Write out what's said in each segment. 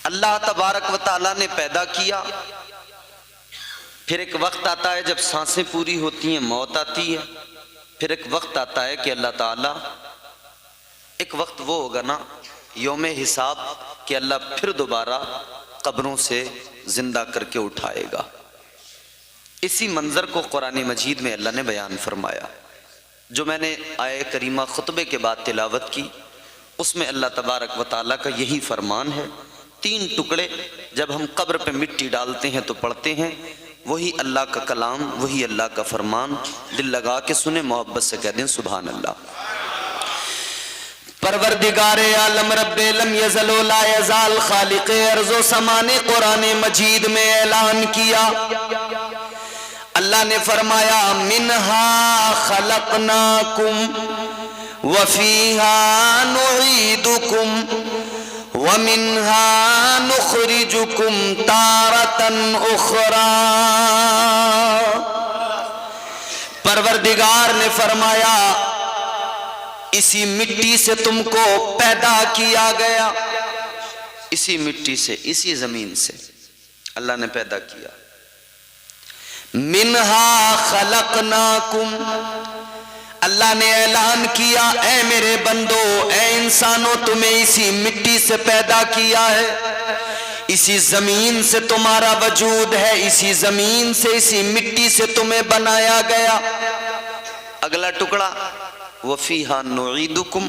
اللہ تبارک و تعالیٰ نے پیدا کیا، پھر ایک وقت آتا ہے جب سانسیں پوری ہوتی ہیں موت آتی ہے، پھر ایک وقت آتا ہے کہ اللہ تعالیٰ، ایک وقت وہ ہوگا نا یوم حساب کہ اللہ پھر دوبارہ قبروں سے زندہ کر کے اٹھائے گا۔ اسی منظر کو قرآن مجید میں اللہ نے بیان فرمایا۔ جو میں نے آیہ کریمہ خطبے کے بعد تلاوت کی، اس میں اللہ تبارک و تعالیٰ کا یہی فرمان ہے۔ 3 ٹکڑے جب ہم قبر پہ مٹی ڈالتے ہیں تو پڑھتے ہیں، وہی اللہ کا کلام، وہی اللہ کا فرمان، دل لگا کے سنیں، محبت سے کہہ دیں سبحان اللہ۔ پروردگار عالم رب لم یزل و لا یزال خالق ارض و سما نے قرآن مجید میں اعلان کیا، اللہ نے فرمایا منہا خلقناکم وفیہا نعیدکم ومنہا نخرجکم تارتا اخرى۔ پروردگار نے فرمایا اسی مٹی سے تم کو پیدا کیا گیا، اسی مٹی سے، اسی زمین سے اللہ نے پیدا کیا۔ منہا خلقناکم، اللہ نے اعلان کیا اے میرے بندو، اے انسانوں، تمہیں اسی مٹی سے پیدا کیا ہے، اسی زمین سے تمہارا وجود ہے، اسی زمین سے، اسی مٹی سے تمہیں بنایا گیا۔ اگلا ٹکڑا وَفِيهَا نُعِيدُكُمْ،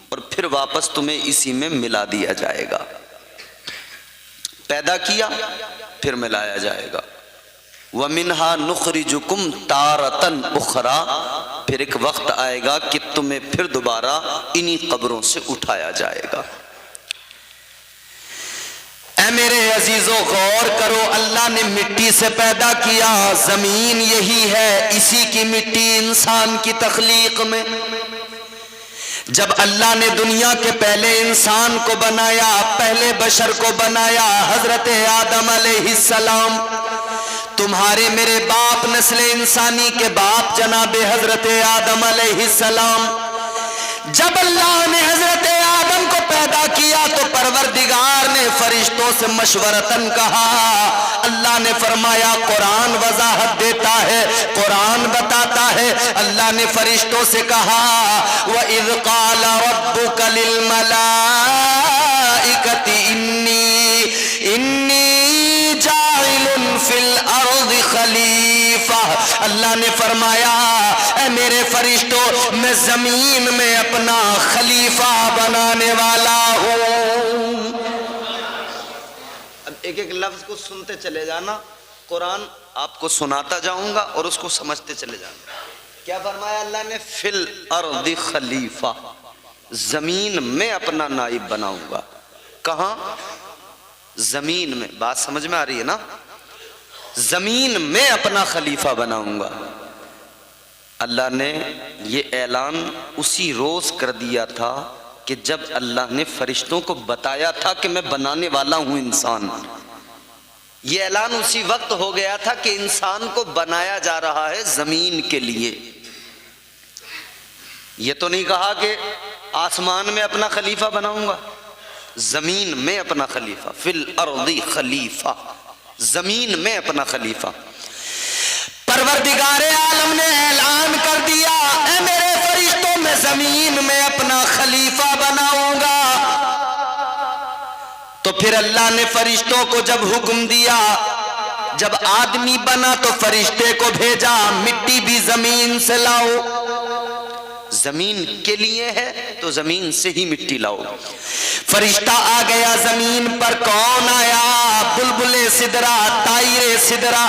اور پھر واپس تمہیں اسی میں ملا دیا جائے گا۔ پیدا کیا پھر ملایا جائے گا۔ وَمِنْهَا نُخْرِجُكُمْ تَارَةً أُخْرَى، پھر ایک وقت آئے گا کہ تمہیں پھر دوبارہ انہی قبروں سے اٹھایا جائے گا۔ اے میرے عزیزو غور کرو، اللہ نے مٹی سے پیدا کیا، زمین یہی ہے، اسی کی مٹی انسان کی تخلیق میں۔ جب اللہ نے دنیا کے پہلے انسان کو بنایا، پہلے بشر کو بنایا، حضرت آدم علیہ السلام، تمہارے میرے باپ، نسل انسانی کے باپ جناب حضرت آدم علیہ السلام، جب اللہ نے حضرت آدم کو پیدا کیا تو پروردگار نے فرشتوں سے مشورتاً کہا، اللہ نے فرمایا، قرآن وضاحت دیتا ہے، قرآن بتاتا ہے، اللہ نے فرشتوں سے کہا وَإِذْ قَالَ رَبُّكَ لِلْمَلَائِكَةِ إِنِّي جَاعِلٌ فِي الْأَرْضِ خَلِيفَةً، اللہ نے فرمایا اے میرے فرشتوں، میں زمین میں اپنا خلیفہ بنانے والا ہوں۔ اب ایک ایک لفظ کو سنتے چلے جانا، قرآن آپ کو سناتا جاؤں گا اور اس کو سمجھتے چلے جانا۔ کیا فرمایا اللہ نے؟ فی الارض خلیفہ، زمین میں اپنا نائب بناؤں گا۔ کہاں؟ زمین میں۔ بات سمجھ میں آ رہی ہے نا؟ زمین میں اپنا خلیفہ بناؤں گا۔ اللہ نے یہ اعلان اسی روز کر دیا تھا کہ جب اللہ نے فرشتوں کو بتایا تھا کہ میں بنانے والا ہوں انسان۔ یہ اعلان اسی وقت ہو گیا تھا کہ انسان کو بنایا جا رہا ہے زمین کے لیے۔ یہ تو نہیں کہا کہ آسمان میں اپنا خلیفہ بناؤں گا، زمین میں اپنا خلیفہ، فی الارض خلیفہ، زمین میں اپنا خلیفہ۔ پروردگار عالم نے اعلان کر دیا اے میرے فرشتوں، میں زمین میں اپنا خلیفہ بناؤں گا۔ تو پھر اللہ نے فرشتوں کو جب حکم دیا، جب آدمی بنا تو فرشتے کو بھیجا، مٹی بھی زمین سے لاؤ، زمین کے لیے ہے تو زمین سے ہی مٹی لاؤ۔ فرشتہ آ گیا زمین پر، کون آیا؟ بلبل سدرا، طائر سدرا،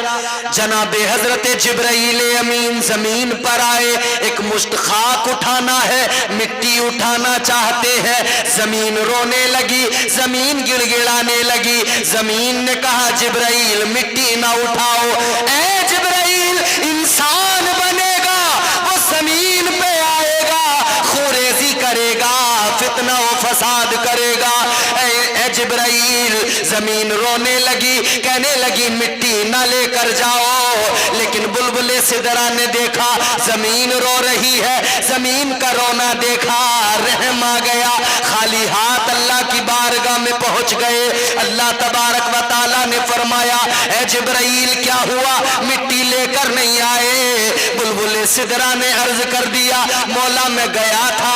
جناب حضرت جبرائیل امین زمین پر آئے۔ ایک مشت خاک اٹھانا ہے، مٹی اٹھانا چاہتے ہیں، زمین رونے لگی، زمین گڑ گڑانے لگی۔ زمین نے کہا جبرائیل مٹی نہ اٹھاؤ، اے جبرائیل انسان بنے گا، وہ زمین پہ آئے گا، خوریزی کرے گا، فتنہ و فساد کرے گا۔ اے اے جبرائیل زمین رونے لگی، کہنے لگی مٹی نہ لے کر جاؤ، لیکن بلبل سدرا نے دیکھا زمین رو رہی ہے، زمین کا رونا دیکھا، رحم آ گیا، خالی ہاتھ اللہ کی بارگاہ میں پہنچ گئے۔ اللہ تبارک و تعالیٰ نے فرمایا اے جبرائیل کیا ہوا، مٹی لے کر نہیں آئے؟ بلبل سدرا نے عرض کر دیا مولا میں گیا تھا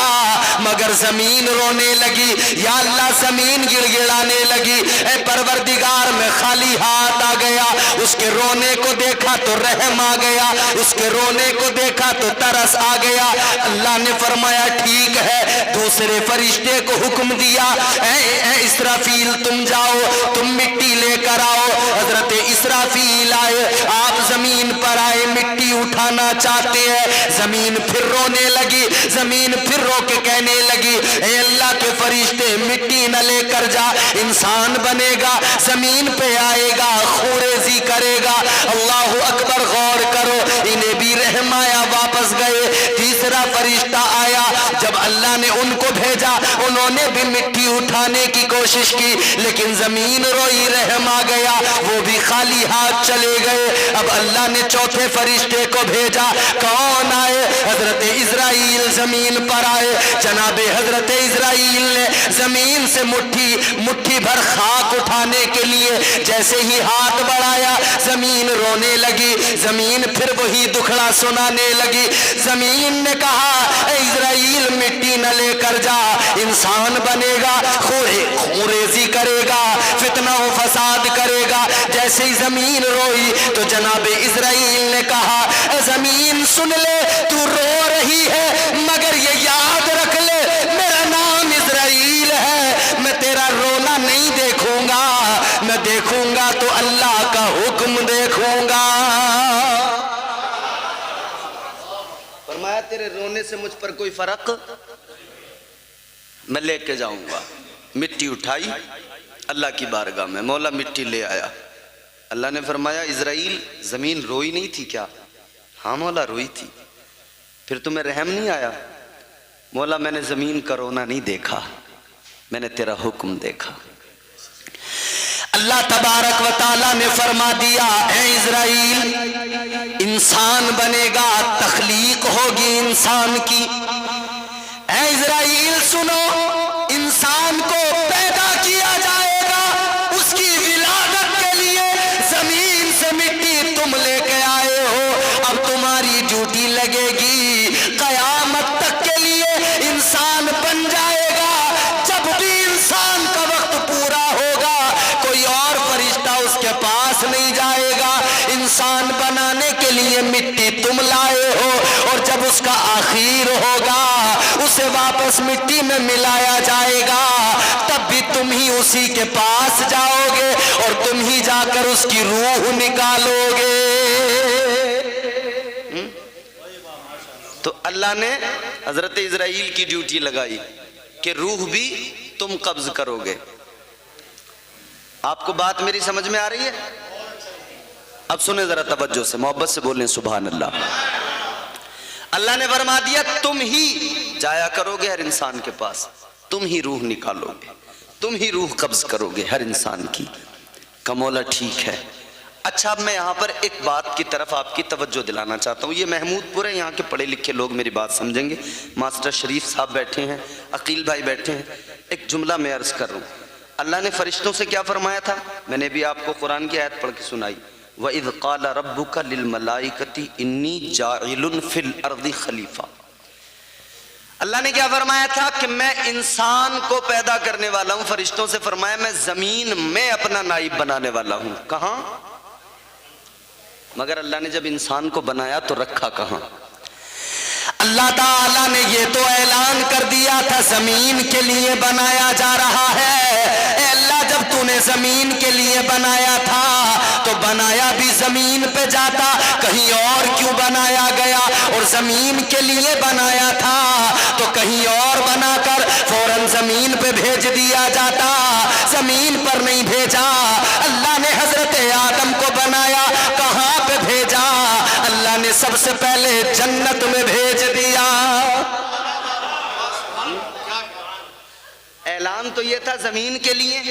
مگر زمین رونے لگی، یا اللہ زمین گڑ گڑانے لگی، اے پروردگار میں خالی ہاتھ آ گیا، اس کے رونے کو دیکھا تو رحم آ گیا، اس کے رونے کو دیکھا تو ترس آ گیا۔ اللہ نے فرمایا ٹھیک ہے، دوسرے فرشتے کو حکم دیا اے اسرافیل تم جاؤ، تم مٹی لے کر آؤ۔ حضرت اسرافیل آئے، آپ زمین پر آئے، مٹی اٹھانا چاہتے ہیں، زمین پھر رونے لگی، زمین پھر رو کے کہنے لگی اے اللہ کے فرشتے مٹی نہ لے کر جا، انسان بنے گا، زمین پہ آئے گا، خوریزی کرے گا۔ اللہ اکبر، غور کرو، انہیں بھی رحم آیا، واپس گئے۔ تیسرا فرشتہ آیا، جب اللہ نے ان کو بھیجا انہوں نے بھی مٹی اٹھانے کی کوشش کی لیکن زمین روئی، رحم آ گیا، وہ بھی خالی ہاتھ چلے گئے۔ اب اللہ نے چوتھے فرشتے کو بھیجا، کون آئے؟ حضرت اسرائیل زمین پر آئے۔ جناب حضرت اسرائیل نے زمین سے مٹھی بھر خاک اٹھانے کے لیے جیسے ہی ہاتھ بڑھایا زمین رونے لگی، زمین پھر وہی دکھڑا سنانے لگی۔ زمین نے کہا اے اسرائیل مٹی نہ لے کر جا، انسان بنے گا، خوریزی کرے گا، فتنہ و فساد کرے گا۔ جیسے ہی زمین روئی تو جناب اسرائیل نے کہا اے زمین سن لے، تو رو رہی ہے مگر یہ یاد رکھ لے میرا نام اسرائیل ہے، میں تیرا رونا نہیں دیکھوں گا، میں دیکھوں گا تو اللہ کا حکم دیکھوں گا۔ فرمایا تیرے رونے سے مجھ پر کوئی فرق میں لے کے جاؤں گا۔ مٹی اٹھائی اللہ کی بارگاہ میں، مولا مٹی لے آیا۔ اللہ نے فرمایا اسرائیل زمین روئی نہیں تھی کیا؟ ہاں مولا روئی تھی۔ پھر تمہیں رحم نہیں آیا؟ مولا میں نے زمین کا رونا نہیں دیکھا، میں نے تیرا حکم دیکھا۔ اللہ تبارک و تعالیٰ نے فرما دیا اے اسرائیل انسان بنے گا، تخلیق ہوگی انسان کی۔ اے اسرائیل سنو، انسان کو پیدا کیا جائے گا، اس کی ولادت کے لیے زمین سے مٹی تم لے کے آئے ہو، اب تمہاری ڈیوٹی لگے گی، قیامت تک کے لیے انسان بن جائے گا۔ جب بھی انسان کا وقت پورا ہوگا کوئی اور فرشتہ اس کے پاس نہیں جائے گا، انسان بنانے کے لیے مٹی تم لائے ہو، اور جب اس کا آخر ہوگا اسے واپس مٹی میں ملایا جائے گا، تب بھی تم ہی اسی کے پاس جاؤ گے اور تم ہی جا کر اس کی روح نکالو گے۔ تو اللہ نے حضرت اسرائیل کی ڈیوٹی لگائی کہ روح بھی تم قبض کرو گے۔ آپ کو بات میری سمجھ میں آ رہی ہے؟ اب سنیں ذرا توجہ سے، محبت سے بولیں سبحان اللہ۔ اللہ نے فرما دیا تم ہی جایا کرو گے ہر انسان کے پاس، تم ہی روح نکالو گے، تم ہی روح قبض کرو گے ہر انسان کی۔ کمولا ٹھیک ہے۔ اچھا اب میں یہاں پر ایک بات کی طرف آپ کی توجہ دلانا چاہتا ہوں، یہ محمود پورے یہاں کے پڑھے لکھے لوگ میری بات سمجھیں گے، ماسٹر شریف صاحب بیٹھے ہیں، عقیل بھائی بیٹھے ہیں، ایک جملہ میں عرض کر رہا ہوں۔ اللہ نے فرشتوں سے کیا فرمایا تھا؟ میں نے بھی آپ کو قرآن کی آیت پڑھ کے سنائی، وَإِذْ قَالَ رَبُّكَ لِلْمَلَائِكَةِ إِنِّي جَاعِلٌ فِي الْأَرْضِ خلیفہ۔ اللہ نے کیا فرمایا تھا کہ میں انسان کو پیدا کرنے والا ہوں، فرشتوں سے فرمایا میں زمین میں اپنا نائب بنانے والا ہوں۔ کہاں؟ مگر اللہ نے جب انسان کو بنایا تو رکھا کہاں؟ اللہ تعالیٰ نے یہ تو اعلان کر دیا تھا زمین کے لیے بنایا جا رہا ہے۔ اے اللہ جب تو نے زمین کے لیے بنایا تھا تو بنایا بھی زمین پہ جاتا، کہیں اور کیوں بنایا گیا؟ اور زمین کے لیے بنایا تھا تو کہیں اور بنا کر فوراً زمین پہ بھیج دیا جاتا، زمین پر نہیں بھیجا۔ اللہ نے حضرت آدم کو بنایا، کہاں پہ بھیجا؟ اللہ نے سب سے پہلے جنت میں بھیج دیا۔ اعلان تو یہ تھا زمین کے لیے،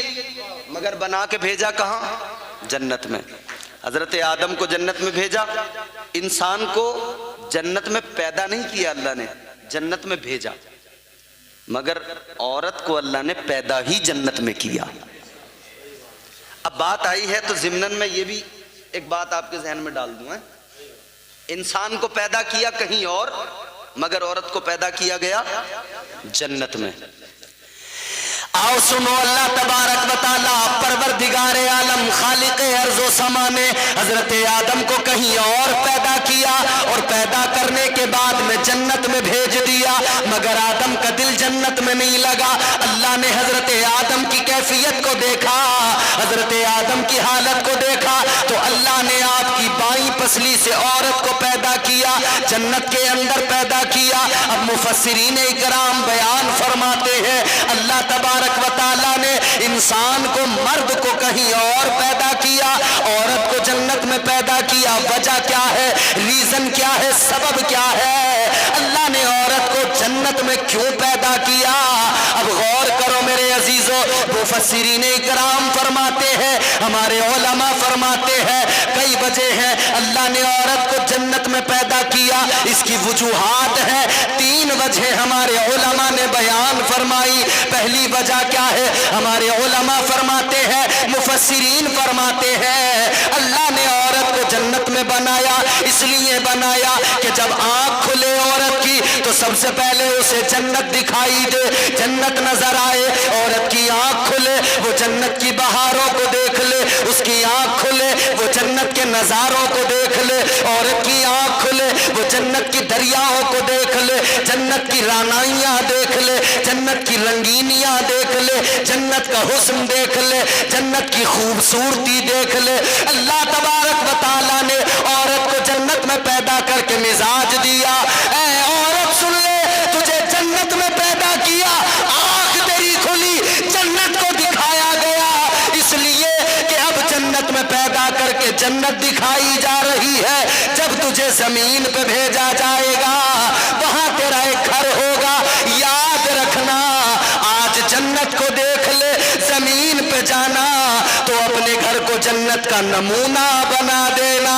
مگر بنا کے بھیجا کہاں؟ جنت میں۔ حضرت آدم کو جنت میں بھیجا، انسان کو جنت میں پیدا نہیں کیا اللہ نے، جنت میں بھیجا، مگر عورت کو اللہ نے پیدا ہی جنت میں کیا۔ اب بات آئی ہے تو ضمناً میں یہ بھی ایک بات آپ کے ذہن میں ڈال دوں، انسان کو پیدا کیا کہیں اور، مگر عورت کو پیدا کیا گیا جنت میں۔ آؤ سنو، اللہ تبارک و تعالیٰ پروردگار عالم خالق ارض و سما نے حضرت آدم کو کہیں اور پیدا کیا، اور پیدا کرنے کے بعد میں جنت میں بھیج دیا، مگر آدم کا دل جنت میں نہیں لگا۔ اللہ نے حضرت آدم کی کیفیت کو دیکھا، حضرت آدم کی حالت کو دیکھا، تو اللہ نے آپ کی بائیں پسلی سے عورت کو پیدا کیا، جنت کے اندر پیدا کیا۔ اب مفسرین اکرام بیان فرماتے ہیں اللہ تبارک و تعالیٰ نے انسان کو، مرد کو کہیں اور پیدا کیا، عورت کو جنت میں پیدا کیا۔ وجہ کیا ہے؟ ریزن کیا ہے؟ سبب کیا ہے؟ اللہ نے عورت کو جنت میں کیوں پیدا کیا؟ اب غور کرو میرے عزیزو، مفسرین اکرام فرماتے ہیں، ہمارے علماء فرماتے ہیں کئی وجہ ہیں اللہ نے عورت کو جنت میں پیدا کیا۔ اس کی وجوہات ہیں، 3 وجہ ہمارے علماء نے بیان فرمائی۔ پہلی وجہ کیا ہے؟ ہمارے علماء فرماتے ہیں، مفسرین فرماتے ہیں اللہ نے عورت کو جنت میں بنایا، اس لیے بنایا کہ جب آنکھ کھلے عورت کی تو سب سے پہلے اسے جنت دکھائی دے، جنت نظر آئے۔ عورت کی آنکھ کھلے وہ جنت کی بہاروں کو دیکھ لے، اس کی آنکھ کھلے وہ جنت کے نظاروں کو دیکھ لے، عورت کی آنکھ کھلے وہ جنت کی دریاؤں کو دیکھ لے، جنت کی رانائیاں دیکھ لے، جنت کی رنگینیاں دیکھ لے، جنت کا حسن دیکھ لے، جنت کی خوبصورتی دیکھ لے۔ اللہ تبارک و تعالیٰ نے عورت کو جنت میں پیدا کر کے مزاج دیا، اے عورت سن لے، تجھے جنت میں پیدا کیا، آنکھ تیری کھلی، جنت کو دکھایا گیا، اس لیے کہ اب جنت میں پیدا کر کے جنت دکھائی جا رہی ہے۔ جب تجھے زمین پہ بھیجا جائے گا وہاں تیرا ایک گھر ہوگا، یاد رکھنا آج جنت کو دیکھ لے، زمین پہ جانا تو اپنے گھر کو جنت کا نمونہ بنا دینا۔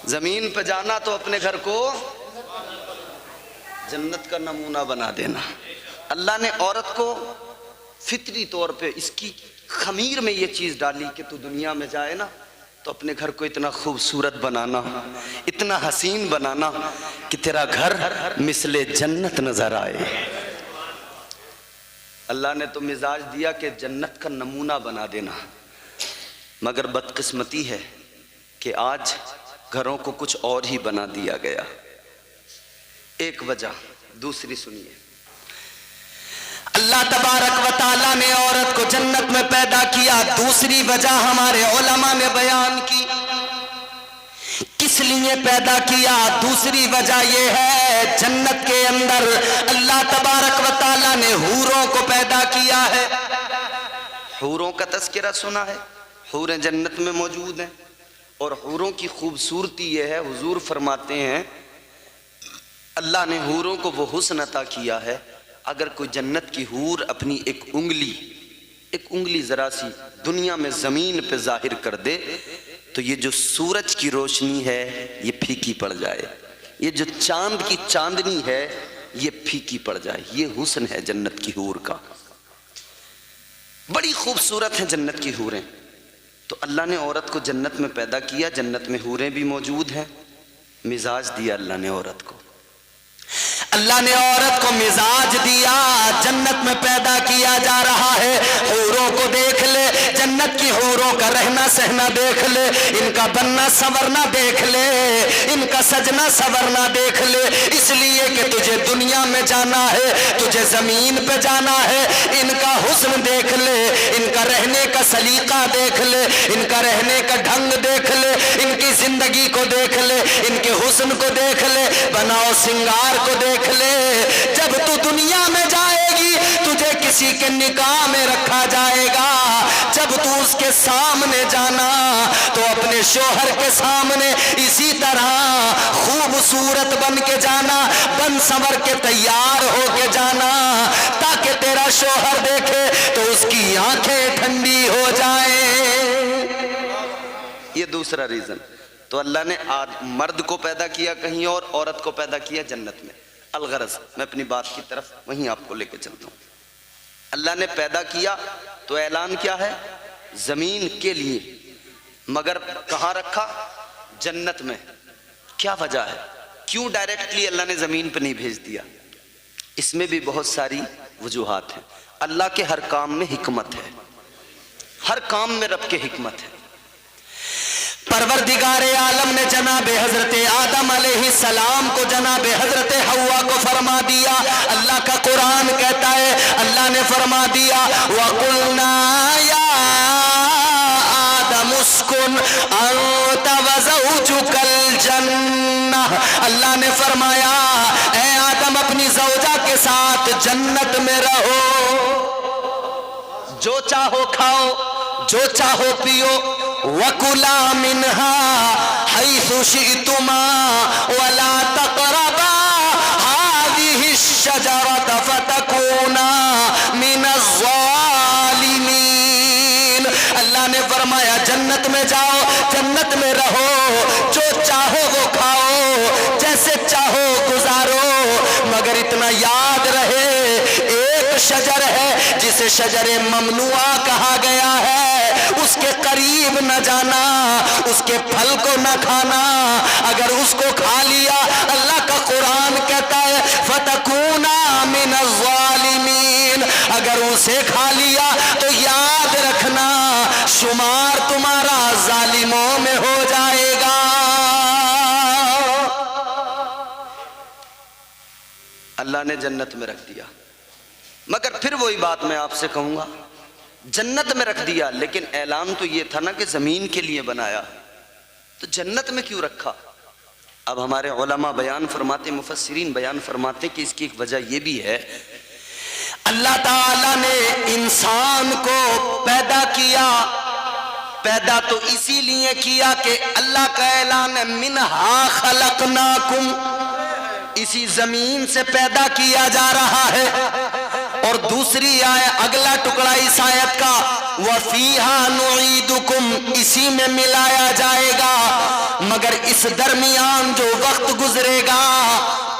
زمین پہ جانا تو اپنے گھر کو جنت کا نمونہ بنا دینا۔ اللہ نے عورت کو فطری طور پہ اس کی خمیر میں یہ چیز ڈالی کہ تو دنیا میں جائے نا تو اپنے گھر کو اتنا خوبصورت بنانا، اتنا حسین بنانا کہ تیرا گھر مثل جنت نظر آئے۔ اللہ نے تو مزاج دیا کہ جنت کا نمونہ بنا دینا، مگر بدقسمتی ہے کہ آج گھروں کو کچھ اور ہی بنا دیا گیا۔ ایک وجہ، دوسری سنیے، اللہ تبارک و تعالیٰ نے عورت کو جنت میں پیدا کیا، دوسری وجہ ہمارے علماء نے بیان کی کس لیے پیدا کیا۔ دوسری وجہ یہ ہے جنت کے اندر اللہ تبارک و تعالیٰ نے حوروں کو پیدا کیا ہے۔ حوروں کا تذکرہ سنا ہے، حوریں جنت میں موجود ہیں، اور حوروں کی خوبصورتی یہ ہے، حضور فرماتے ہیں اللہ نے حوروں کو وہ حسن عطا کیا ہے، اگر کوئی جنت کی حور اپنی ایک انگلی ذرا سی دنیا میں زمین پہ ظاہر کر دے تو یہ جو سورج کی روشنی ہے یہ پھیکی پڑ جائے، یہ جو چاند کی چاندنی ہے یہ پھیکی پڑ جائے۔ یہ حسن ہے جنت کی حور کا، بڑی خوبصورت ہیں جنت کی حوریں۔ تو اللہ نے عورت کو جنت میں پیدا کیا، جنت میں حوریں بھی موجود ہیں، مزاج دیا اللہ نے عورت کو، اللہ نے عورت کو مزاج دیا، جنت میں پیدا کیا جا رہا ہے۔ حوروں کو دیکھ لے، جنت کی حوروں کا رہنا سہنا دیکھ لے، ان کا بننا سنورنا دیکھ لے، ان کا سجنا سنورنا دیکھ لے، اس لیے کہ تجھے دنیا میں جانا ہے، تجھے زمین پہ جانا ہے۔ ان کا حسن دیکھ لے، ان کا رہنے کا سلیقہ دیکھ لے، ان کا رہنے کا ڈھنگ دیکھ لے، ان کی زندگی کو دیکھ لے، ان کے حسن کو دیکھ لے، بناؤ سنگار کو دیکھ لے۔ جب تو دنیا میں جائے گی تجھے کسی کسی کے نکاح میں رکھا جائے گا، جب تو اس کے سامنے جانا تو اپنے شوہر کے سامنے اسی طرح خوبصورت بن کے جانا، بن سنور کے تیار ہو کے جانا، تاکہ تیرا شوہر دیکھے تو اس کی آنکھیں ٹھنڈی ہو جائیں۔ یہ دوسرا ریزن۔ تو اللہ نے مرد کو پیدا کیا کہیں اور، عورت کو پیدا کیا جنت میں۔ الغرض میں اپنی بات کی طرف وہیں آپ کو لے کے چلتا ہوں۔ اللہ نے پیدا کیا تو اعلان کیا ہے؟ زمین کے لیے، مگر کہاں رکھا؟ جنت میں۔ کیا وجہ ہے؟ کیوں ڈائریکٹلی اللہ نے زمین پہ نہیں بھیج دیا؟ اس میں بھی بہت ساری وجوہات ہیں۔ اللہ کے ہر کام میں حکمت ہے، ہر کام میں رب کے حکمت ہے۔ پروردگار عالم نے جناب حضرت آدم علیہ السلام کو جناب حضرت حوا کو فرما دیا۔ اللہ کا قرآن کہتا ہے، اللہ نے فرما دیا وَقُلْنَا يَا آدَمُ اسْكُنْ أَنْتَ وَزَوْجُكَ الْجَنَّةَ۔ اللہ نے فرمایا اے آدم اپنی زوجہ کے ساتھ جنت میں رہو، جو چاہو کھاؤ، جو چاہو پیو، وَكُلَا مِنْهَا حَيْثُ شِئْتُمَا وَلَا تَقْرَبَا هَذِهِ الشَّجَرَةَ فَتَكُونَا مِنَ الظَّالِمِينَ۔ اللہ نے فرمایا جنت میں جاؤ، جنت میں رہو، جو چاہو وہ کھاؤ، جیسے چاہو گزارو، مگر اتنا یاد رہے ایک شجر ہے جسے شجر ممنوعہ کہا گیا ہے، اس کے قریب نہ جانا، اس کے پھل کو نہ کھانا۔ اگر اس کو کھا لیا اللہ کا قرآن کہتا ہے فَتَكُونَا مِنَ الظَّالِمِينَ، اگر اسے کھا لیا تو یاد رکھنا شمار تمہارا ظالموں میں ہو جائے گا۔ اللہ نے جنت میں رکھ دیا، مگر پھر وہی بات میں آپ سے کہوں گا، جنت میں رکھ دیا لیکن اعلان تو یہ تھا نا کہ زمین کے لیے بنایا، تو جنت میں کیوں رکھا؟ اب ہمارے علماء بیان فرماتے، مفسرین بیان فرماتے کہ اس کی ایک وجہ یہ بھی ہے، اللہ تعالیٰ نے انسان کو پیدا کیا، پیدا تو اسی لیے کیا کہ اللہ کا اعلان ہے منہا خلقناکم، اسی زمین سے پیدا کیا جا رہا ہے۔ اور دوسری اگلا ٹکڑا اس آیت کا وَفِيهَا نُعِيدُكُمْ، اسی میں ملایا جائے گا، مگر اس درمیان جو وقت گزرے گا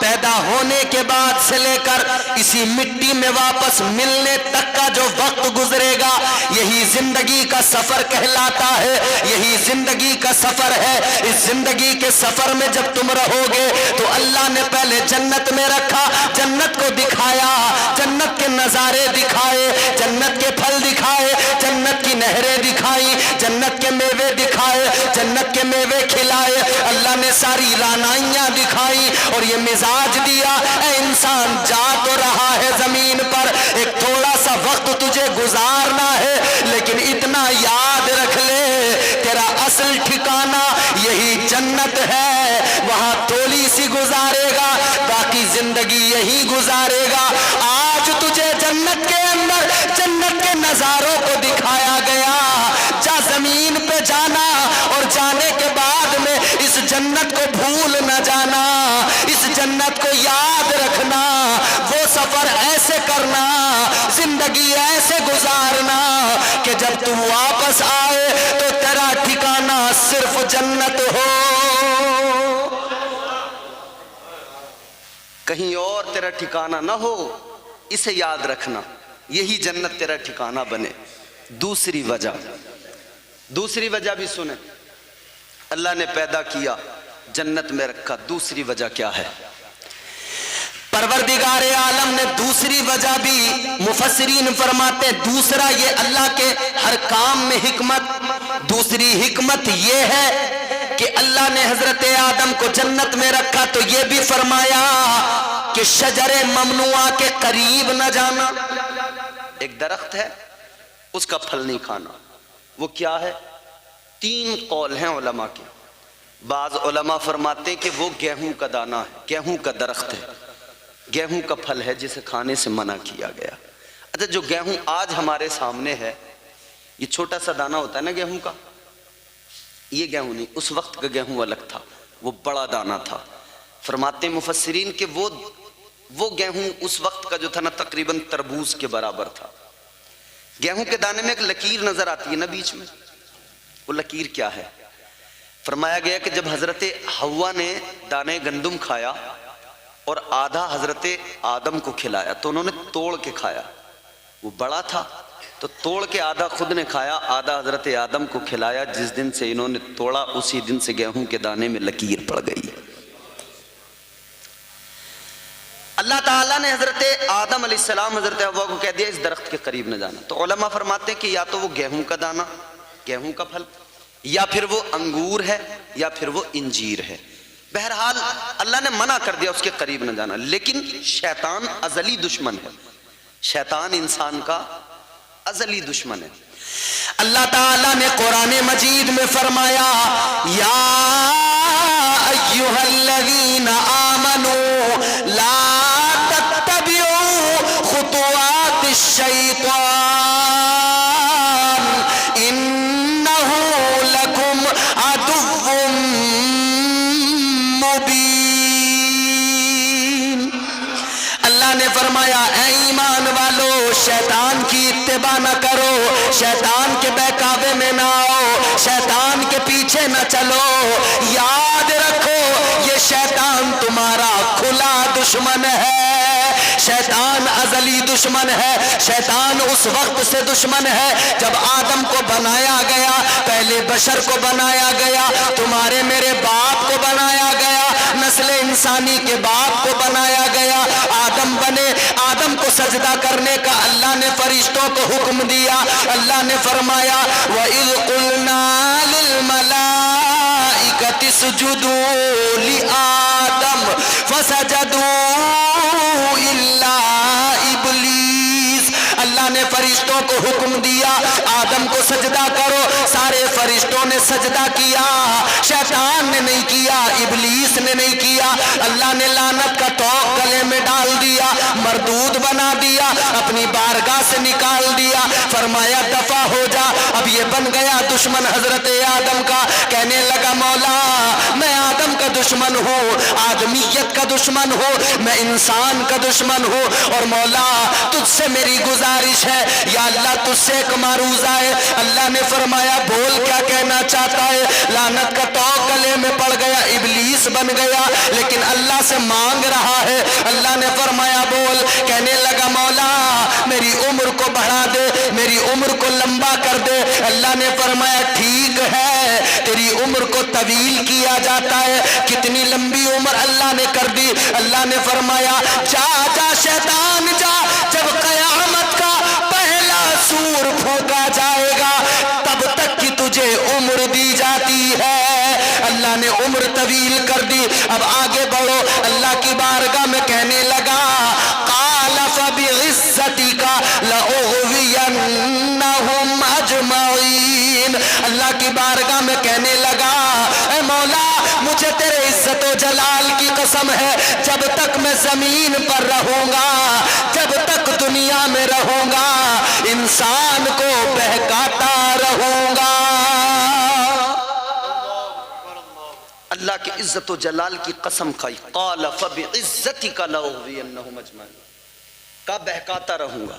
پیدا ہونے کے بعد سے لے کر اسی مٹی میں واپس ملنے تک کا جو وقت گزرے گا، یہی زندگی کا سفر کہلاتا ہے، یہی زندگی کا سفر ہے۔ اس زندگی کے سفر میں جب تم رہو گے تو اللہ نے پہلے جنت میں رکھا، جنت کو دکھایا، جنت کے نظارے دکھائے، جنت کے پھل دکھائے، جنت کی نہریں دکھائی، جنت کے میوے دکھائے، جنت کے میوے کھلائے، اللہ نے ساری رعنائیاں دکھائی اور یہ مزاج دیا، اے انسان جا تو رہا ہے زمین پر، ایک تھوڑا سا وقت تجھے گزارنا ہے، لیکن اتنا یاد رکھ لے تیرا اصل ٹھکانہ یہی جنت ہے، وہاں تھوڑی سی گزارے گا، باقی زندگی یہی گزارے گا۔ آج تجھے جنت کے اندر جنت کے نظاروں کو دکھایا گیا، جا زمین پہ جانا اور جانے کے بعد میں اس جنت کو بھول نہ جانا، اس جنت کو یاد رکھنا، وہ سفر ایسے کرنا، زندگی ایسے گزارنا کہ جب تم واپس آئے تو تیرا ٹھکانہ صرف جنت ہو، کہیں اور تیرا ٹھکانہ نہ ہو، اسے یاد رکھنا، یہی جنت تیرا ٹھکانہ بنے۔ دوسری وجہ بھی سنیں، اللہ نے پیدا کیا جنت میں رکھا، دوسری وجہ کیا ہے؟ پروردگار عالم نے دوسری وجہ بھی مفسرین فرماتے، دوسرا یہ اللہ کے ہر کام میں حکمت، دوسری حکمت یہ ہے کہ اللہ نے حضرت آدم کو جنت میں رکھا تو یہ بھی فرمایا کہ شجر ممنوعہ کے قریب نہ جانا۔ ایک درخت ہے، اس کا پھل نہیں کھانا، وہ کیا ہے؟ 3 قول ہیں علماء کے۔ بعض علماء فرماتے ہیں کہ وہ گیہوں کا دانہ ہے، گیہوں کا درخت ہے، گیہوں کا پھل ہے جسے کھانے سے منع کیا گیا۔ اچھا جو گیہوں آج ہمارے سامنے ہے، یہ چھوٹا سا دانہ ہوتا ہے نا گیہوں کا، یہ گیہوں نہیں، اس وقت کا گیہوں الگ تھا، وہ بڑا دانہ تھا۔ فرماتے ہیں مفسرین کہ وہ گیہوں اس وقت کا جو تھا نا تقریباً تربوز کے برابر تھا۔ گیہوں کے دانے میں ایک لکیر نظر آتی ہے نا بیچ میں، وہ لکیر کیا ہے؟ فرمایا گیا کہ جب حضرت حوا نے دانے گندم کھایا اور آدھا حضرت آدم کو کھلایا تو انہوں نے توڑ کے کھایا، وہ بڑا تھا تو توڑ کے آدھا خود نے کھایا، آدھا حضرت آدم کو کھلایا۔ جس دن سے انہوں نے توڑا اسی دن سے گیہوں کے دانے میں لکیر پڑ گئی۔ اللہ تعالیٰ نے حضرت آدم علیہ السلام حضرت حوا کو کہہ دیا اس درخت کے قریب نہ جانا، تو علماء فرماتے ہیں کہ یا تو وہ گیہوں کا دانہ، گیہوں کا پھل، یا پھر وہ انگور ہے، یا پھر وہ انجیر ہے۔ بہرحال اللہ نے منع کر دیا اس کے قریب نہ جانا، لیکن شیطان ازلی دشمن ہے، شیطان انسان کا ازلی دشمن ہے۔ اللہ تعالیٰ نے قرآن مجید میں فرمایا یا ایہا الذین آمنوا لا تتبعوا خطوات الشیطان انہ لکم عدو مبین۔ اللہ نے فرمایا اے ایمان والو، شیطان کی اتباع نہ کرو، شیطان کے بہکاوے میں نہ آؤ، شیطان کے پیچھے نہ چلو۔ یاد رکھو یہ شیطان تمہارا کھلا دشمن ہے، شیطان ازلی دشمن ہے۔ شیطان اس وقت سے دشمن ہے جب آدم کو بنایا گیا، پہلے بشر کو بنایا گیا، تمہارے میرے باپ کو بنایا گیا، نسل انسانی کے باپ کو بنایا گیا، آدم بنے، آدم کو سجدہ کرنے کا اللہ نے فرشتوں کو حکم دیا۔ اللہ نے فرمایا وَإِذْ قُلْنَا لِلْمَلَائِكَةِ اسْجُدُوا لِآدَمَ فَسَجَدُوا إِلَّا إِبْلِيسَ۔ اللہ نے فرشتوں کو حکم دیا آدم کو سجدہ کرو، سارے فرشتوں نے سجدہ کیا، شیطان نے نہیں کیا، ابلیس نے نہیں کیا۔ اللہ نے لعنت کا توق گلے میں ڈال دیا، مردود بنا دیا، اپنی بارگاہ سے نکال دیا، فرمایا دفع ہو جا۔ اب یہ بن گیا دشمن حضرت آدم کا، کہنے لگا مولا میں آدم کا دشمن ہوں، آدمیت کا دشمن ہوں، میں انسان کا دشمن ہوں، اور مولا تجھ سے میری گزارش ہے یا اللہ تجھ سے ایک معروضہ ہے۔ اللہ نے فرمایا بول کیا کہنا چاہتا ہے؟ لعنت کا توق گلے میں پڑ گیا، ابلیس بن گیا، لیکن اللہ سے مانگ رہا ہے۔ اللہ نے فرمایا بول، کہنے لگا مولا میری عمر کو بڑھا دے، میری عمر کو لمبا کر دے۔ اللہ نے فرمایا ٹھیک ہے تیری عمر کو طویل کیا جاتا ہے۔ کتنی لمبی عمر اللہ نے کر دی۔ اللہ نے فرمایا جا جا شیطان جا، جب قیامت کا پہلا سور پھونکا جائے گا تب تک کہ تجھے عمر دی جاتی ہے۔ اللہ نے عمر طویل کر دی۔ اب آگے بڑھو، اللہ کی بارگاہ میں کہنے لگا قال فبعزتک لأغوینہم اجمعین۔ اللہ کی بارگاہ میں کہنے لگا اے مولا مجھے تیرے عزت و جلال کی قسم ہے، جب تک میں زمین پر رہوں گا، جب تک دنیا میں رہوں گا، انسان کو بہکاتا رہوں گا۔ اللہ کی عزت و جلال کی قسم کھائی، قال فبعزتک لأغوینہم اجمعین، کا بہکاتا رہوں گا۔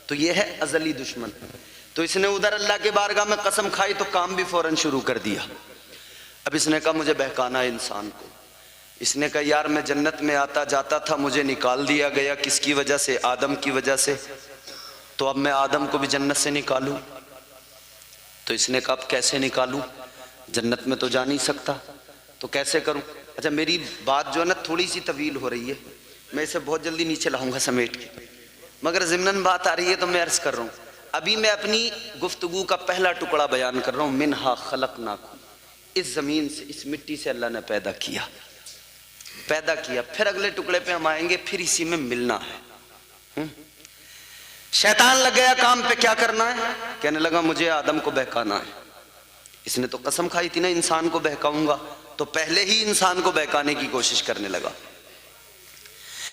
تو یہ ہے ازلی دشمن۔ تو اس نے ادھر اللہ کے بارگاہ میں قسم کھائی تو کام بھی فوراً شروع کر دیا۔ اب اس نے کہا مجھے بہکانا ہے انسان کو۔ اس نے کہا یار میں جنت میں آتا جاتا تھا، مجھے نکال دیا گیا، کس کی وجہ سے؟ آدم کی وجہ سے، تو اب میں آدم کو بھی جنت سے نکالوں۔ تو اس نے کہا اب کیسے نکالوں؟ جنت میں تو جا نہیں سکتا، تو کیسے کروں؟ اچھا میری بات جو ہے نا تھوڑی سی طویل ہو رہی ہے، میں اسے بہت جلدی نیچے لاؤں گا سمیٹ کے، مگر ضمناً بات آ رہی ہے تو میں عرض کر رہا ہوں۔ ابھی میں اپنی گفتگو کا پہلا ٹکڑا بیان کر رہا ہوں، منہا خلقناکم، اس زمین سے، اس مٹی سے اللہ نے پیدا کیا۔ پھر اگلے ٹکڑے پہ ہم آئیں گے، پھر اسی میں ملنا ہے۔ شیطان لگ گیا کام پہ، کیا کرنا ہے؟ کہنے لگا مجھے آدم کو بہکانا ہے۔ اس نے تو قسم کھائی تھی نا انسان کو بہکاؤں گا، تو پہلے ہی انسان کو بہکانے کی کوشش کرنے لگا۔